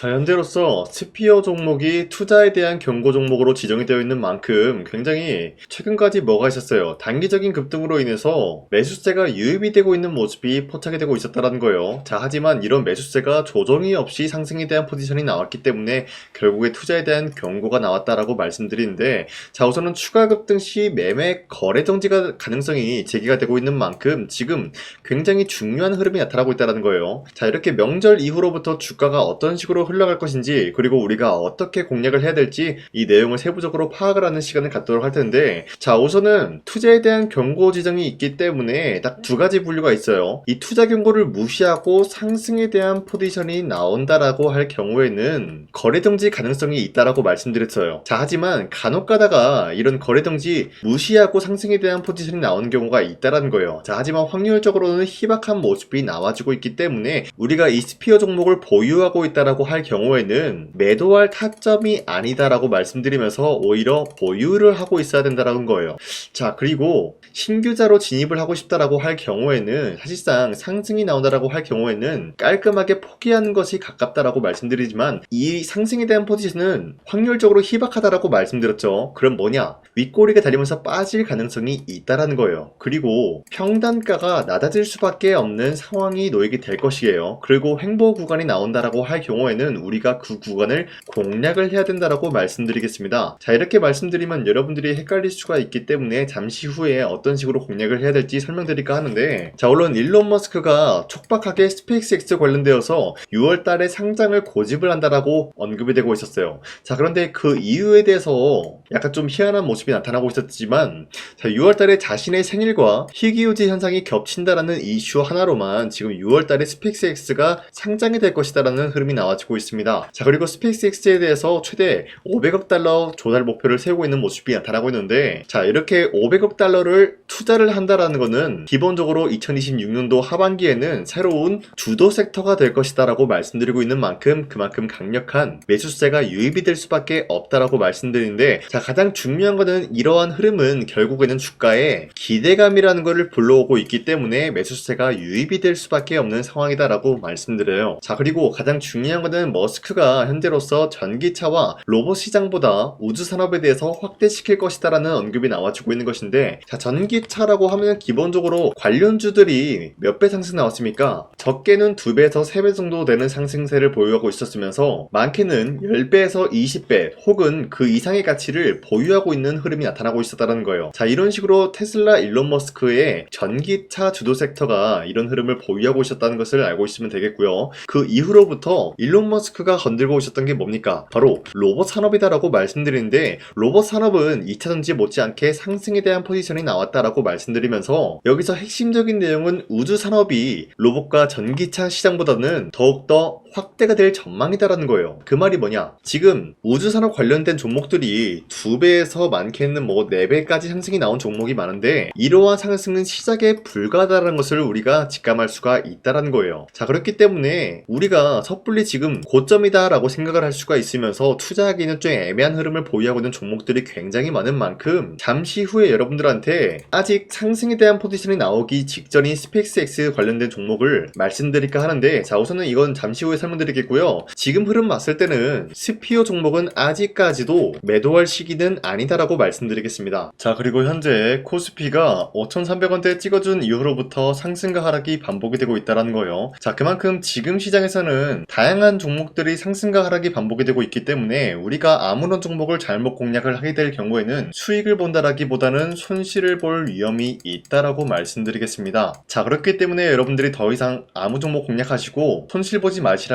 자, 현재로서 스피어 종목이 투자에 대한 경고 종목으로 지정이 되어 있는 만큼 굉장히 최근까지 뭐가 있었어요. 단기적인 급등으로 인해서 매수세가 유입이 되고 있는 모습이 포착이 되고 있었다는 거예요. 자, 하지만 이런 매수세가 조정이 없이 상승에 대한 포지션이 나왔기 때문에 결국에 투자에 대한 경고가 나왔다라고 말씀드리는데, 자, 우선은 추가 급등 시 매매 거래 정지가 가능성이 제기가 되고 있는 만큼 지금 굉장히 중요한 흐름이 나타나고 있다는 거예요. 자, 이렇게 명절 이후로부터 주가가 어떤 식으로 흘러갈 것인지, 그리고 우리가 어떻게 공략을 해야 될지 이 내용을 세부적으로 파악을 하는 시간을 갖도록 할 텐데, 자, 우선은 투자에 대한 경고 지정이 있기 때문에 딱 두 가지 분류가 있어요. 이 투자 경고를 무시하고 상승에 대한 포지션이 나온다라고 할 경우에는 거래 정지 가능성이 있다라고 말씀드렸어요. 자, 하지만 간혹 가다가 이런 거래 정지 무시하고 상승에 대한 포지션이 나오는 경우가 있다라는 거예요. 자, 하지만 확률적으로는 희박한 모습이 나와주고 있기 때문에 우리가 이 스피어 종목을 보유하고 있다라고 할 경우에는 매도할 타점이 아니다라고 말씀드리면서 오히려 보유를 하고 있어야 된다라는 거예요. 자, 그리고 신규자로 진입을 하고 싶다라고 할 경우에는 사실상 상승이 나온다라고 할 경우에는 깔끔하게 포기하는 것이 가깝다라고 말씀드리지만, 이 상승에 대한 포지션은 확률적으로 희박하다라고 말씀드렸죠. 그럼 뭐냐? 윗꼬리가 달리면서 빠질 가능성이 있다라는 거예요. 그리고 평단가가 낮아질 수밖에 없는 상황이 놓이게 될 것이에요. 그리고 횡보 구간이 나온다라고 할 경우에는 우리가 그 구간을 공략을 해야 된다라고 말씀드리겠습니다. 자, 이렇게 말씀드리면 여러분들이 헷갈릴 수가 있기 때문에 잠시 후에 어떤 식으로 공략을 해야 될지 설명드릴까 하는데, 자, 물론 일론 머스크가 촉박하게 스페이스X 관련되어서 6월 달에 상장을 고집을 한다라고 언급이 되고 있었어요. 자, 그런데 그 이유에 대해서 약간 좀 희한한 모습이 나타나고 있었지만, 자, 6월 달에 자신의 생일과 희귀유지 현상이 겹친다라는 이슈 하나로만 지금 6월 달에 스페이스X가 상장이 될 것이다라는 흐름이 나와지고 있습니다. 자, 그리고 스페이스X에 대해서 최대 500억 달러 조달 목표를 세우고 있는 모습이 나타나고 있는데, 자, 이렇게 500억 달러를 투자를 한다라는 거는 기본적으로 2026년도 하반기에는 새로운 주도 섹터가 될 것이다라고 말씀드리고 있는 만큼 그만큼 강력한 매수세가 유입이 될 수밖에 없다라고 말씀드리는데, 자, 가장 중요한 거는 이러한 흐름은 결국에는 주가에 기대감이라는 것을 불러오고 있기 때문에 매수세가 유입이 될 수밖에 없는 상황이다라고 말씀드려요. 자, 그리고 가장 중요한 거는 머스크가 현재로서 전기차와 로봇 시장보다 우주 산업에 대해서 확대시킬 것이다라는 언급이 나와주고 있는 것인데, 자, 전기차라고 하면 기본적으로 관련주들이 몇 배 상승 나왔습니까? 적게는 2배에서 3배 정도 되는 상승세를 보유하고 있었으면서 많게는 10배에서 20배 혹은 그 이상의 가치를 보유하고 있는 흐름이 나타나고 있었다는 거예요. 자, 이런 식으로 테슬라 일론 머스크의 전기차 주도 섹터가 이런 흐름을 보유하고 있었다는 것을 알고 있으면 되겠고요. 그 이후로부터 일론 머스크가 건들고 있었던 게 뭡니까? 바로 로봇 산업이다라고 말씀드리는데, 로봇 산업은 2차전지 못지않게 상승에 대한 포지션이 나왔다라고 말씀드리면서 여기서 핵심적인 내용은 우주 산업이 로봇과 전기차 시장보다는 더욱더 확대가 될 전망이다라는 거예요. 그 말이 뭐냐? 지금 우주 산업 관련된 종목들이 2배에서 많게는 4배까지 상승이 나온 종목이 많은데, 이러한 상승은 시작에 불과하다는 것을 우리가 직감할 수가 있다는 거예요. 자, 그렇기 때문에 우리가 섣불리 지금 고점이다 라고 생각을 할 수가 있으면서 투자하기는 좀 애매한 흐름을 보유하고 있는 종목들이 굉장히 많은 만큼, 잠시 후에 여러분들한테 아직 상승에 대한 포지션이 나오기 직전인 스페이스X 관련된 종목을 말씀드릴까 하는데, 자, 우선은 이건 잠시 후에 설명드리겠고요. 지금 흐름 봤을 때는 스피어 종목은 아직까지도 매도할 시기는 아니다라고 말씀드리겠습니다. 자, 그리고 현재 코스피가 5,300원대 찍어준 이후로부터 상승과 하락이 반복이 되고 있다는 거예요. 자, 그만큼 지금 시장에서는 다양한 종목들이 상승과 하락이 반복이 되고 있기 때문에 우리가 아무런 종목을 잘못 공략을 하게 될 경우에는 수익을 본다라기보다는 손실을 볼 위험이 있다라고 말씀드리겠습니다. 자, 그렇기 때문에 여러분들이 더 이상 아무 종목 공략하시고 손실 보지 마시라고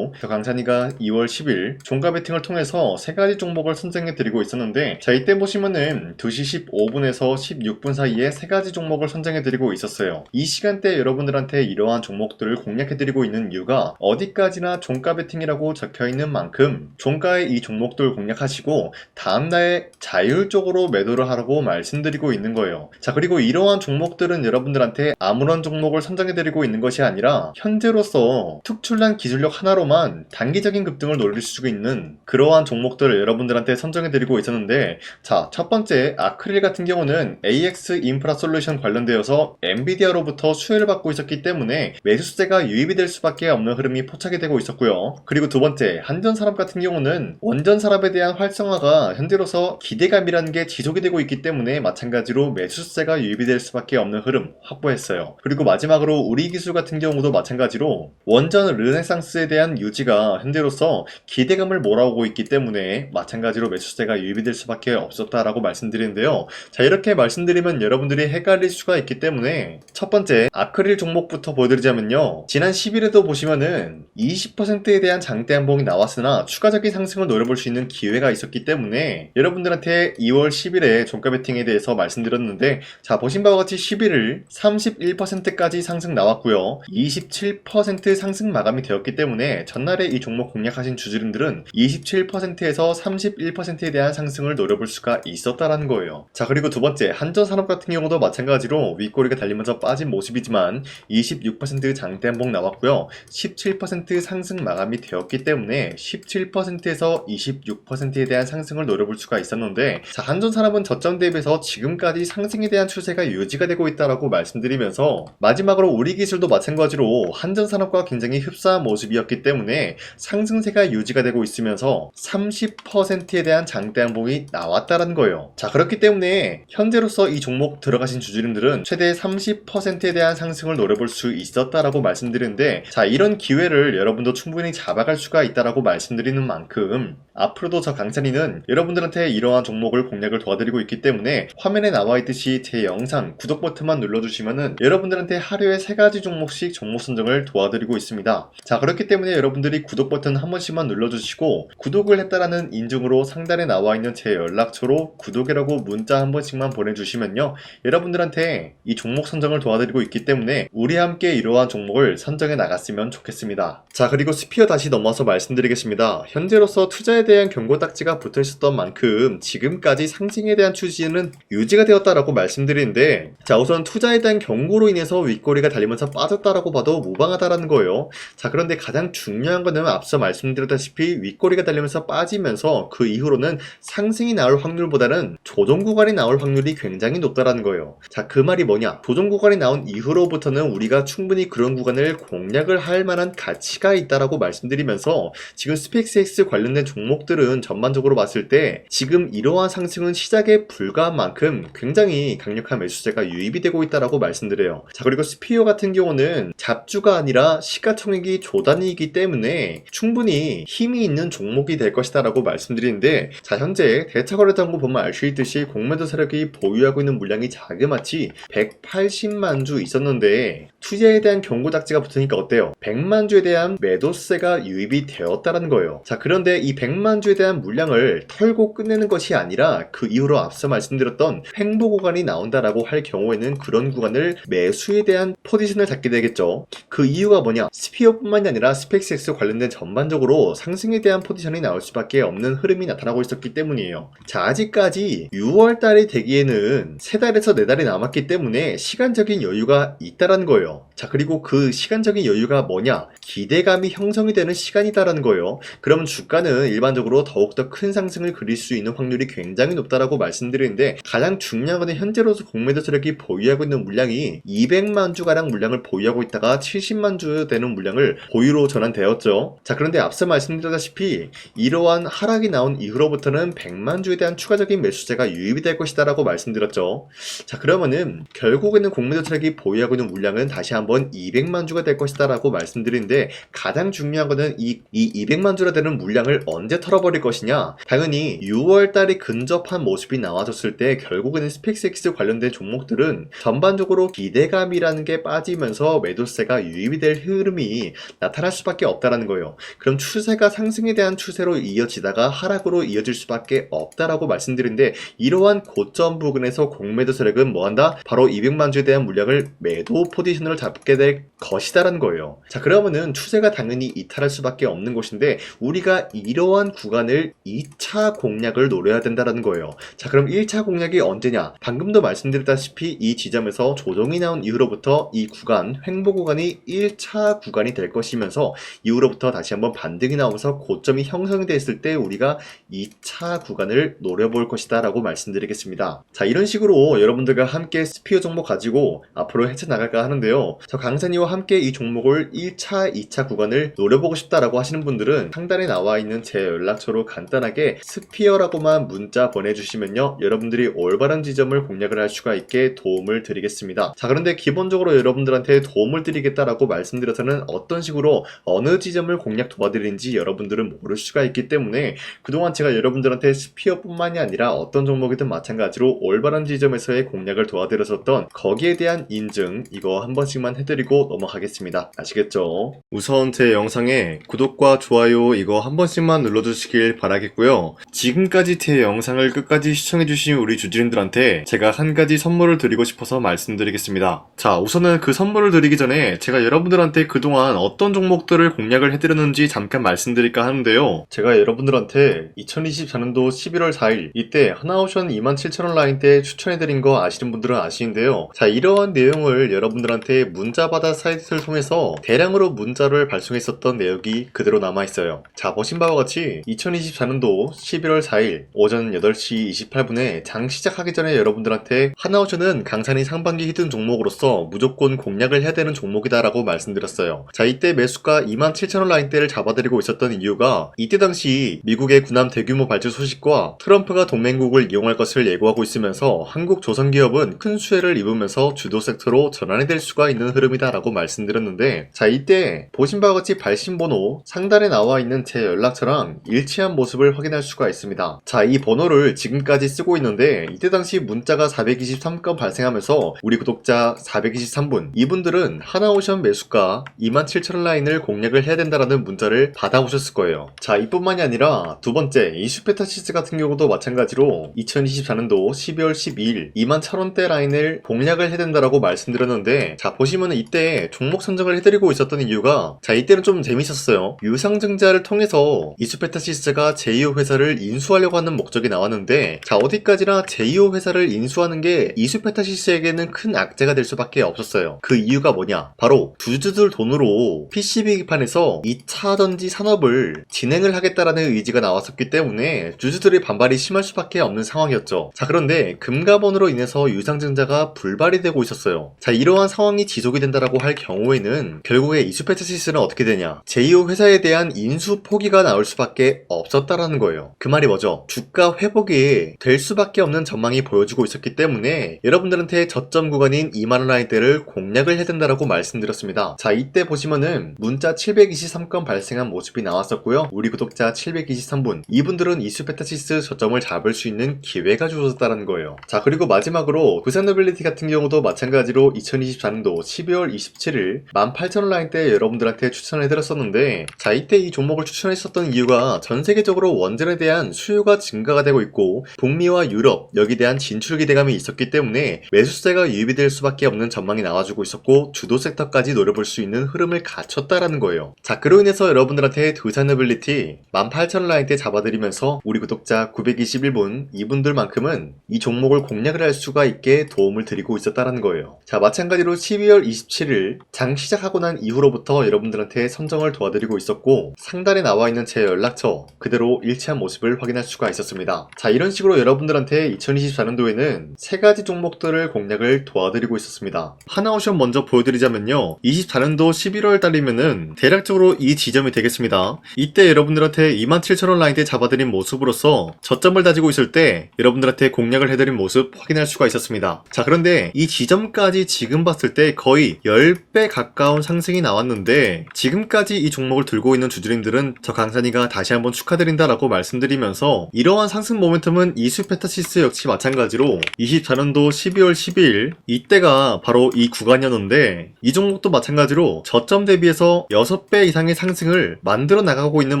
강산이가 2월 10일 종가 베팅을 통해서 3가지 종목을 선정해 드리고 있었는데, 자, 이때 보시면은 2시 15분에서 16분 사이에 3가지 종목을 선정해 드리고 있었어요. 이 시간대 여러분들한테 이러한 종목들을 공략해 드리고 있는 이유가 어디까지나 종가 베팅이라고 적혀 있는 만큼 종가에 이 종목들 공략하시고 다음날에 자율적으로 매도를 하라고 말씀드리고 있는 거예요. 자, 그리고 이러한 종목들은 여러분들한테 아무런 종목을 선정해 드리고 있는 것이 아니라 현재로서 특출난 기술력 하나로만 단기적인 급등을 노릴 수 있는 그러한 종목들을 여러분들한테 선정해드리고 있었는데, 자, 첫 번째 아크릴 같은 경우는 AX 인프라 솔루션 관련되어서 엔비디아로부터 수혜를 받고 있었기 때문에 매수세가 유입이 될 수밖에 없는 흐름이 포착이 되고 있었고요. 그리고 두 번째 한전산업 같은 경우는 원전산업에 대한 활성화가 현재로서 기대감이라는 게 지속이 되고 있기 때문에 마찬가지로 매수세가 유입이 될 수밖에 없는 흐름 확보했어요. 그리고 마지막으로 우리기술 같은 경우도 마찬가지로 원전 르네상스에 대한 유지가 현재로서 기대감을 몰아오고 있기 때문에 마찬가지로 매수세가 유입이 될 수밖에 없었다라고 말씀드리는데요. 자, 이렇게 말씀드리면 여러분들이 헷갈릴 수가 있기 때문에 첫 번째 아크릴 종목부터 보여드리자면요, 지난 10일에도 보시면은 20%에 대한 장대 한봉이 나왔으나 추가적인 상승을 노려볼 수 있는 기회가 있었기 때문에 여러분들한테 2월 10일에 종가 베팅에 대해서 말씀드렸는데, 자, 보신 바와 같이 11일 31%까지 상승 나왔고요, 27% 상승 마감이 되었기 때문에 전날에 이 종목 공략하신 주주님들은 27%에서 31%에 대한 상승을 노려볼 수가 있었다라는 거예요. 자, 그리고 두 번째 한전산업 같은 경우도 마찬가지로 윗꼬리가 달리면서 빠진 모습이지만 26% 장대 한봉 나왔고요, 17% 상승 마감이 되었기 때문에 17%에서 26%에 대한 상승을 노려볼 수가 있었는데, 자, 한전산업은 저점 대비해서 지금까지 상승에 대한 추세가 유지가 되고 있다라고 말씀드리면서 마지막으로 우리기술도 마찬가지로 한전산업과 굉장히 흡사한 모습이었기 때문에 상승세가 유지가 되고 있으면서 30%에 대한 장대 한봉이 나왔다라는 거예요. 자, 그렇기 때문에 현재로서 이 종목 들어가신 주주님들은 최대 30%에 대한 상승을 노려볼 수 있었다라고 말씀드리는데, 자, 이런 기회를 여러분도 충분히 잡아갈 수가 있다라고 말씀드리는 만큼 앞으로도 저 강찬이는 여러분들한테 이러한 종목을 공략을 도와드리고 있기 때문에 화면에 나와 있듯이 제 영상 구독 버튼만 눌러주시면은 여러분들한테 하루에 3가지 종목씩 종목 선정을 도와드리고 있습니다. 자, 그렇기 때문에 여러분들이 구독 버튼 한 번씩만 눌러주시고 구독을 했다라는 인증으로 상단에 나와 있는 제 연락처로 구독이라고 문자 한 번씩만 보내주시면요, 여러분들한테 이 종목 선정을 도와드리고 있기 때문에 우리 함께 이러한 종목을 선정해 나갔으면 좋겠습니다. 자, 그리고 스피어 다시 넘어서 말씀드리겠습니다. 현재로서 투자에 대한 경고 딱지가 붙어 있었던 만큼 지금까지 상승에 대한 추진은 유지가 되었다라고 말씀드리는데, 자, 우선 투자에 대한 경고로 인해서 윗꼬리가 달리면서 빠졌다라고 봐도 무방하다라는 거예요. 자, 그런데 가장 중요한 거는 앞서 말씀드렸다시피 윗꼬리가 달리면서 빠지면서 그 이후로는 상승이 나올 확률보다는 조정 구간이 나올 확률이 굉장히 높다라는 거예요. 자, 그 말이 뭐냐, 조정 구간이 나온 이후로부터는 우리가 충분히 그런 구간을 공략을 할 만한 가치가 있다라고 말씀드리면서 지금 스펙스X 관련된 종목들은 전반적으로 봤을 때 지금 이러한 상승은 시작에 불과한 만큼 굉장히 강력한 매수세가 유입이 되고 있다라고 말씀드려요. 자, 그리고 스피어 같은 경우는 잡주가 아니라 시가총액이 조단위이기 때문에 충분히 힘이 있는 종목이 될 것이다라고 말씀드리는데, 자, 현재 대차거래당국 보면 알 수 있듯이 공매도 세력이 보유하고 있는 물량이 자그마치 180만 주 있었는데 투자에 대한 경고 딱지가 붙으니까 어때요? 100만 주에 대한 매도세가 유입이 되었다는 거예요. 자, 그런데 이 100만 주에 대한 물량을 털고 끝내는 것이 아니라 그 이후로 앞서 말씀드렸던 횡보 구간이 나온다라고 할 경우에는 그런 구간을 매수에 대한 포지션을 잡게 되겠죠. 그 이유가 뭐냐, 스피어뿐만이 아니라 스펙스X 관련된 전반적으로 상승에 대한 포지션이 나올 수밖에 없는 흐름이 나타나고 있었기 때문이에요. 자, 아직까지 6월달이 되기에는 3달에서 4달이 남았기 때문에 시간적인 여유가 있다라는 거예요. 자, 그리고 그 시간적인 여유가 뭐냐, 기대감이 형성이 되는 시간이다라는 거예요. 그러면 주가는 일반적으로 더욱더 큰 상승을 그릴 수 있는 확률이 굉장히 높다라고 말씀드리는데, 가장 중요한 것은 현재로서 공매도 세력이 보유하고 있는 물량이 200만 주가량 물량을 보유하고 있다가 70만 주 되는 물량을 보유로 전환되었죠. 자, 그런데 앞서 말씀드렸다시피 이러한 하락이 나온 이후로부터는 100만 주에 대한 추가적인 매수세가 유입이 될 것이다 라고 말씀드렸죠. 자, 그러면은 결국에는 공매도 세력이 보유하고 있는 물량은 다시 한번 200만 주가 될 것이다 라고 말씀드리는데, 가장 중요한 것은 이 200만 주라 되는 물량을 언제 털어버릴 것이냐, 당연히 6월달에 근접한 모습이 나와줬을 때 결국에는 스펙스X 관련된 종목들은 전반적으로 기대감이라는 게 빠지면서 매도세가 유입이 될 흐름이 나타날 수밖에 없다라는 거예요. 그럼 추세가 상승에 대한 추세로 이어지다가 하락으로 이어질 수밖에 없다라고 말씀드리는데, 이러한 고점 부근에서 공매도 세력은 뭐한다? 바로 200만 주에 대한 물량을 매도 포지션을 잡게 될 것이다라는 거예요. 자, 그러면은 추세가 당연히 이탈할 수밖에 없는 곳인데 우리가 이러한 구간을 2차 공략을 노려야 된다라는 거예요. 자, 그럼 1차 공략이 언제냐? 방금도 말씀드렸다시피 이 지점에서 조정이 나온 이후로부터 이 구간, 횡보 구간이 1차 구간이 될 것이면서 나오면서 이후로부터 다시 한번 반등이 나오면서 고점이 형성이 됐을 때 우리가 2차 구간을 노려볼 것이다 라고 말씀드리겠습니다. 자, 이런 식으로 여러분들과 함께 스피어 종목 가지고 앞으로 헤쳐나갈까 하는데요. 저 강산이와 함께 이 종목을 1차, 2차 구간을 노려보고 싶다라고 하시는 분들은 상단에 나와 있는 제 연락처로 간단하게 스피어라고만 문자 보내주시면요, 여러분들이 올바른 지점을 공략을 할 수가 있게 도움을 드리겠습니다. 자, 그런데 기본적으로 여러분들한테 도움을 드리겠다라고 말씀드려서는 어떤 식으로 어느 지점을 공략 도와드리는지 여러분들은 모를 수가 있기 때문에 그동안 제가 여러분들한테 스피어뿐만이 아니라 어떤 종목이든 마찬가지로 올바른 지점에서의 공략을 도와드렸었던 거기에 대한 인증, 이거 한 번씩만 해드리고 넘어가겠습니다. 아시겠죠? 우선 제 영상에 구독과 좋아요 이거 한 번씩만 눌러주시길 바라겠고요. 지금까지 제 영상을 끝까지 시청해주신 우리 주주님들한테 제가 한 가지 선물을 드리고 싶어서 말씀드리겠습니다. 자, 우선은 그 선물을 드리기 전에 제가 여러분들한테 그동안 어떤 종목들을 공략을 해드렸는지 잠깐 말씀드릴까 하는데요. 제가 여러분들한테 2024년도 11월 4일 이때 하나오션 27,000원 라인 때 추천해드린 거 아시는 분들은 아시는데요. 자, 이러한 내용을 여러분들한테 문자받아 사이트를 통해서 대량으로 문자를 발송했었던 내역이 그대로 남아있어요. 자, 보신 바와 같이 2024년도 11월 4일 오전 8시 28분에 장 시작하기 전에 여러분들한테 하나오션은 강산이 상반기 히든 종목으로서 무조건 공략을 해야 되는 종목이다 라고 말씀드렸어요. 자, 이때 매수가 27,000원 라인대를 잡아드리고 있었던 이유가 이때 당시 미국의 군함 대규모 발주 소식과 트럼프가 동맹국을 이용할 것을 예고하고 있으면서 한국 조선기업은 큰 수혜를 입으면서 주도 섹터로 전환이 될 수가 있는 흐름이다 라고 말씀드렸는데, 자, 이때 보신 바와 같이 발신번호 상단에 나와 있는 제 연락처랑 일치한 모습을 확인할 수가 있습니다. 자, 이 번호를 지금까지 쓰고 있는데 이때 당시 문자가 423건 발생하면서 우리 구독자 423분, 이분들은 하나오션 매수가 27,000원 라인을 공략을 해야 된다라는 문자를 받아오셨을 거예요. 자, 이뿐만이 아니라 두 번째 이슈페타시스 같은 경우도 마찬가지로 2024년도 12월 12일 21,000원대 라인을 공략을 해야 된다라고 말씀드렸는데, 자, 보시면은 이때 종목 선정을 해드리고 있었던 이유가, 자, 이때는 좀 재밌었어요. 유상증자를 통해서 이슈페타시스가 제2호 회사를 인수하려고 하는 목적이 나왔는데, 자, 어디까지나 제2호 회사를 인수하는 게 이슈페타시스에게는 큰 악재가 될 수밖에 없었어요. 그 이유가 뭐냐? 바로 주주들 돈으로 PCB 기판에서 2차 전지 산업을 진행을 하겠다라는 의지가 나왔었기 때문에 주주들의 반발이 심할 수밖에 없는 상황이었죠. 자, 그런데 금가번으로 인해서 유상증자가 불발이 되고 있었어요. 자, 이러한 상황이 지속이 된다라고 할 경우에는 결국에 이슈페타시스는 어떻게 되냐? 제2호 회사에 대한 인수 포기가 나올 수밖에 없었다라는 거예요. 그 말이 뭐죠? 주가 회복이 될 수밖에 없는 전망이 보여지고 있었기 때문에 여러분들한테 저점 구간인 2만원 라인대를 공략을 해야 된다라고 말씀드렸습니다. 자, 이때 보시면은 문자 723건 발생한 모습이 나왔었고요. 우리 구독자 723분, 이분들은 이슈페타시스 저점을 잡을 수 있는 기회가 주어졌다는 거예요. 자, 그리고 마지막으로 부산노빌리티 같은 경우도 마찬가지로 2024년도 12월 27일 18,000원 라인대 여러분들한테 추천해드렸었는데, 자, 이때 이 종목을 추천했었던 이유가 전 세계적으로 원전에 대한 수요가 증가가 되고 있고 북미와 유럽 여기에 대한 진출 기대감이 있었기 때문에 매수세가 유입이 될 수밖에 없는 전망이 나와주고 있었고 주도 섹터까지 노려볼 수 있는 흐름을 갖췄다라는 거예요. 자, 그로 인해서 여러분들한테 두산노빌리티 18,000원 라인대 잡아드리면서 우리 구독자 921분, 이분들만큼은 이 종목을 공략을 할 수가 있게 도움을 드리고 있었다라는 거예요. 자, 마찬가지로 12월 27일 장 시작하고 난 이후로부터 여러분들한테 선정을 도와드리고 있었고 상단에 나와 있는 제 연락처 그대로 일치한 모습을 확인할 수가 있었습니다. 자, 이런 식으로 여러분들한테 2024년도에는 세 가지 종목들을 공략을 도와드리고 있었습니다. 하나오션 먼저 보여드리자면요, 24년도 11월 달이면은 대략적으로 이 지점이 되겠습니다. 이때 여러분들한테 27,000원 라인대 잡아드린 모습으로서 저점을 다지고 있을 때 여러분들한테 공략을 해드린 모습 확인할 수가 있었습니다. 자, 그런데 이 지점까지 지금 봤을 때 거의 10배 가까운 상승이 나왔는데, 지금까지 이 종목을 들고 있는 주주님들은 저 강산이가 다시 한번 축하드린다라고 말씀드리면서, 이러한 상승 모멘텀은 이슈페타시스 역시 마찬가지로 24년도 12월 12일 이때가 바로 이 구간이었는데, 이 종목도 마찬가지로 저점 대비해서 6배 이상의 상승을 만들어 나가고 있는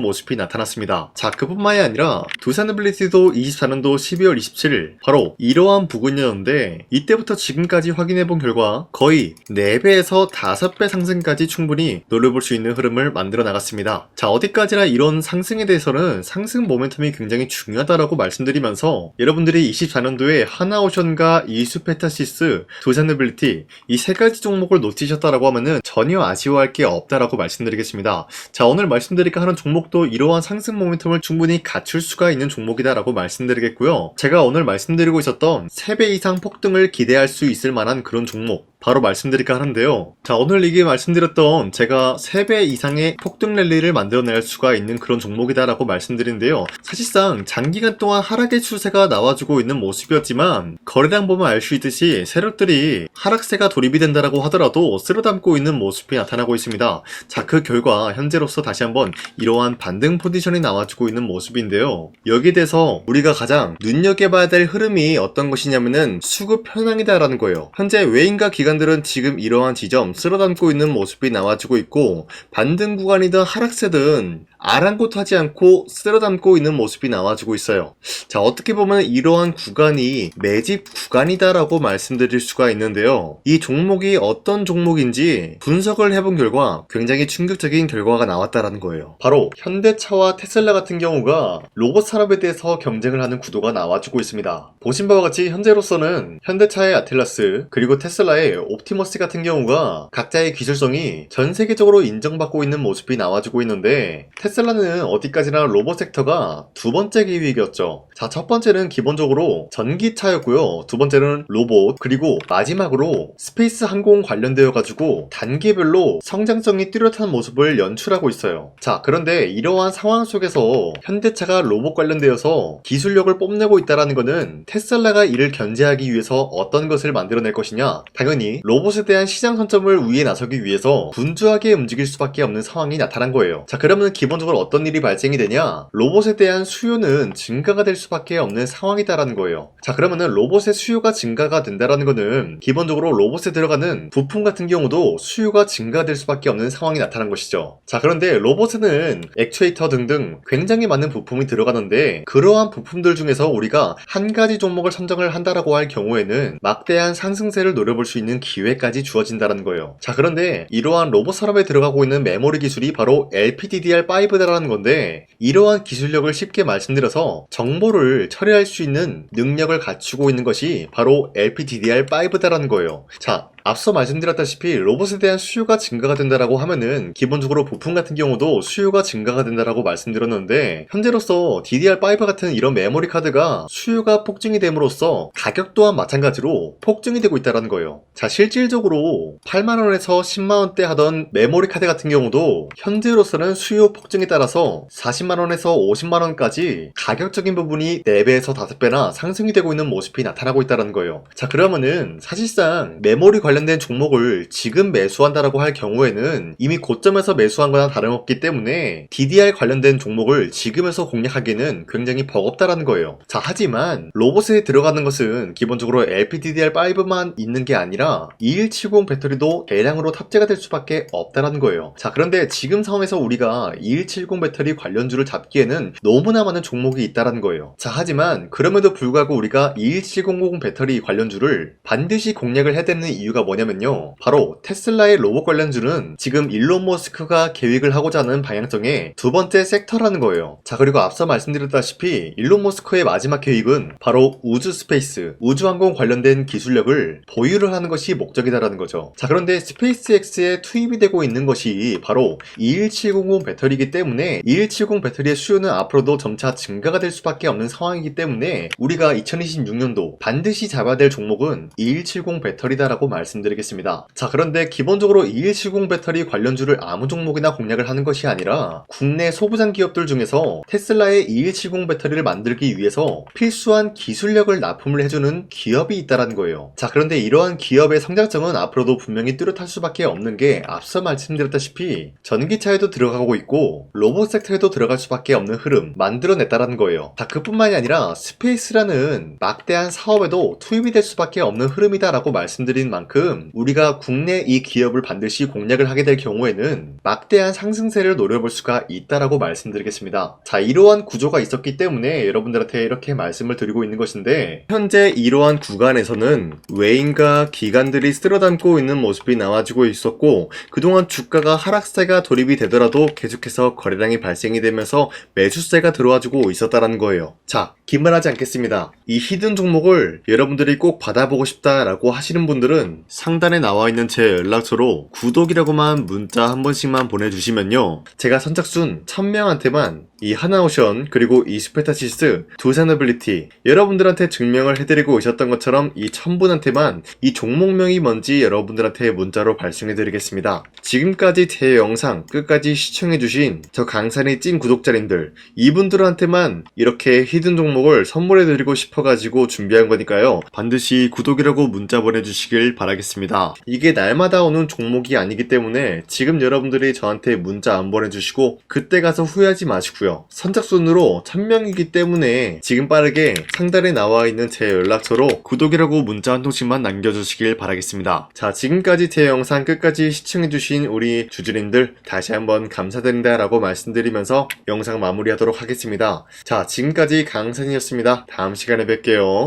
모습이 나타났습니다. 자, 그뿐만이 아니라 두산노빌리티도 24년도 12월 27일 바로 이러한 부근이었는데, 이때부터 지금까지 확인해본 결과 거의 4배에서 5배 상승까지 충분히 노려볼 수 있는 흐름을 만들어 나갔습니다. 자, 어디까지나 이런 상승에 대해서는 상승 모멘텀이 굉장히 중요하다라고 말씀드리면서, 여러분들이 24년도에 하나오션과 이슈페타시스, 두산노빌리티 이 세 가지 종목을 놓치셨다라고 하면은 전혀 아쉬워할 게 없다라고 있다라고 말씀드리겠습니다. 자, 오늘 말씀드릴까 하는 종목도 이러한 상승 모멘텀을 충분히 갖출 수가 있는 종목이다라고 말씀드리겠고요. 제가 오늘 말씀드리고 있었던 3배 이상 폭등을 기대할 수 있을 만한 그런 종목 바로 말씀드릴까 하는데요. 자, 오늘 이게 말씀드렸던 제가 3배 이상의 폭등 랠리를 만들어낼 수가 있는 그런 종목이다라고 말씀드리는데요. 사실상 장기간 동안 하락의 추세가 나와주고 있는 모습이었지만 거래량 보면 알 수 있듯이 세력들이 하락세가 돌입이 된다라고 하더라도 쓸어담고 있는 모습이 나타나고 있습니다. 자, 그 결과 현재로서 다시 한번 이러한 반등 포지션이 나와주고 있는 모습인데요. 여기에 대해서 우리가 가장 눈여겨봐야 될 흐름이 어떤 것이냐면은 수급 편향이다라는 거예요. 현재 외인과 기관들은 지금 이러한 지점 쓸어담고 있는 모습이 나와주고 있고, 반등 구간이든 하락세든 아랑곳하지 않고 쓸어담고 있는 모습이 나와주고 있어요. 자, 어떻게 보면 이러한 구간이 매집 구간이다라고 말씀드릴 수가 있는데요. 이 종목이 어떤 종목인지 분석을 해본 결과 굉장히 충격적인 결과가 나왔다라는 거예요. 바로 현대차와 테슬라 같은 경우가 로봇 산업에 대해서 경쟁을 하는 구도가 나와주고 있습니다. 보신 바와 같이 현재로서는 현대차의 아틀라스 그리고 테슬라의 옵티머스 같은 경우가 각자의 기술성이 전 세계적으로 인정받고 있는 모습이 나와주고 있는데, 테슬라는 어디까지나 로봇 섹터가 두 번째 기획이었죠. 자, 첫 번째는 기본적으로 전기차였고요. 두 번째는 로봇, 그리고 마지막으로 스페이스 항공 관련되어 가지고 단계별로 성장성이 뚜렷한 모습을 연출하고 있어요. 자, 그런데 이러한 상황 속에서 현대차가 로봇 관련되어서 기술력을 뽐내고 있다는 것은 테슬라가 이를 견제하기 위해서 어떤 것을 만들어낼 것이냐, 당연히 로봇에 대한 시장 선점을 위해 나서기 위해서 분주하게 움직일 수밖에 없는 상황이 나타난 거예요. 자, 그러면 기본적으로 어떤 일이 발생이 되냐, 로봇에 대한 수요는 증가가 될 수밖에 없는 상황이다라는 거예요. 자, 그러면은 로봇의 수요가 증가가 된다라는 거는 기본적으로 로봇에 들어가는 부품 같은 경우도 수요가 증가될 수밖에 없는 상황이 나타난 것이죠. 자, 그런데 로봇에는 액추에이터 등등 굉장히 많은 부품이 들어가는데, 그러한 부품들 중에서 우리가 한 가지 종목을 선정을 한다라고 할 경우에는 막대한 상승세를 노려볼 수 있는 기회까지 주어진다는 거예요. 자, 그런데 이러한 로봇 산업에 들어가고 있는 메모리 기술이 바로 LPDDR5다라는 건데, 이러한 기술력을 쉽게 말씀드려서 정보를 처리할 수 있는 능력을 갖추고 있는 것이 바로 LPDDR5다라는 거예요. 자, 앞서 말씀드렸다시피 로봇에 대한 수요가 증가가 된다라고 하면은 기본적으로 부품 같은 경우도 수요가 증가가 된다라고 말씀드렸는데, 현재로서 DDR5 같은 이런 메모리 카드가 수요가 폭증이 됨으로써 가격 또한 마찬가지로 폭증이 되고 있다는 거예요. 자, 실질적으로 8만원에서 10만원대 하던 메모리 카드 같은 경우도 현재로서는 수요 폭증에 따라서 40만원에서 50만원까지 가격적인 부분이 4배에서 5배나 상승이 되고 있는 모습이 나타나고 있다는 거예요. 자, 그러면은 사실상 메모리 관련된 종목을 지금 매수한다라고 할 경우에는 이미 고점에서 매수한 거나 다름없기 때문에 DDR 관련된 종목을 지금에서 공략하기에는 굉장히 버겁다라는 거예요. 자, 하지만 로봇에 들어가는 것은 기본적으로 LPDDR5만 있는 게 아니라 2170 배터리도 대량으로 탑재가 될 수밖에 없다라는 거예요. 자, 그런데 지금 상황에서 우리가 2170 배터리 관련주를 잡기에는 너무나 많은 종목이 있다라는 거예요. 자, 하지만 그럼에도 불구하고 우리가 2170 배터리 관련주를 반드시 공략을 해야 되는 이유가 뭐냐면요, 바로 테슬라의 로봇 관련주는 지금 일론 머스크가 계획을 하고자 하는 방향성의 두 번째 섹터라는 거예요. 자, 그리고 앞서 말씀드렸다시피 일론 머스크의 마지막 계획은 바로 우주 스페이스, 우주항공 관련된 기술력을 보유를 하는 것이 목적이다라는 거죠. 자, 그런데 스페이스X에 투입이 되고 있는 것이 바로 21700 배터리이기 때문에 2170 배터리의 수요는 앞으로도 점차 증가가 될 수밖에 없는 상황이기 때문에 우리가 2026년도 반드시 잡아야 될 종목은 2170 배터리다라고 말씀드리겠습니다. 자, 그런데 기본적으로 2170 배터리 관련주를 아무 종목이나 공략을 하는 것이 아니라 국내 소부장 기업들 중에서 테슬라의 2170 배터리를 만들기 위해서 필수한 기술력을 납품을 해주는 기업이 있다는 거예요. 자, 그런데 이러한 기업의 성장성은 앞으로도 분명히 뚜렷할 수밖에 없는 게 앞서 말씀드렸다시피 전기차에도 들어가고 있고 로봇 섹터에도 들어갈 수밖에 없는 흐름 만들어냈다는 거예요. 자, 그뿐만이 아니라 스페이스라는 막대한 사업에도 투입이 될 수밖에 없는 흐름이다라고 말씀드린 만큼 우리가 국내 이 기업을 반드시 공략을 하게 될 경우에는 막대한 상승세를 노려볼 수가 있다라고 말씀드리겠습니다. 자, 이러한 구조가 있었기 때문에 여러분들한테 이렇게 말씀을 드리고 있는 것인데, 현재 이러한 구간에서는 외인과 기관들이 쓸어담고 있는 모습이 나와주고 있었고, 그동안 주가가 하락세가 돌입이 되더라도 계속해서 거래량이 발생이 되면서 매수세가 들어와주고 있었다라는 거예요. 자, 긴말하지 않겠습니다. 이 히든 종목을 여러분들이 꼭 받아보고 싶다라고 하시는 분들은 상단에 나와 있는 제 연락처로 구독이라고만 문자 한 번씩만 보내주시면요, 제가 선착순 1000명한테만 이 하나오션 그리고 이 스페타시스 두 사너빌리티 여러분들한테 증명을 해드리고 오셨던 것처럼 이 1000분한테만 이 종목명이 뭔지 여러분들한테 문자로 발송해드리겠습니다. 지금까지 제 영상 끝까지 시청해주신 저 강산이 찐 구독자님들, 이분들한테만 이렇게 히든 종목을 선물해드리고 싶어가지고 준비한 거니까요, 반드시 구독이라고 문자 보내주시길 바라겠습니다. 이게 날마다 오는 종목이 아니기 때문에 지금 여러분들이 저한테 문자 안 보내주시고 그때 가서 후회하지 마시고요, 선착순으로 1000명이기 때문에 지금 빠르게 상단에 나와 있는 제 연락처로 구독이라고 문자 한 통씩만 남겨주시길 바라겠습니다. 자, 지금까지 제 영상 끝까지 시청해주신 우리 주주님들 다시 한번 감사드린다 라고 말씀드리면서 영상 마무리하도록 하겠습니다. 자, 지금까지 강산이었습니다. 다음 시간에 뵐게요.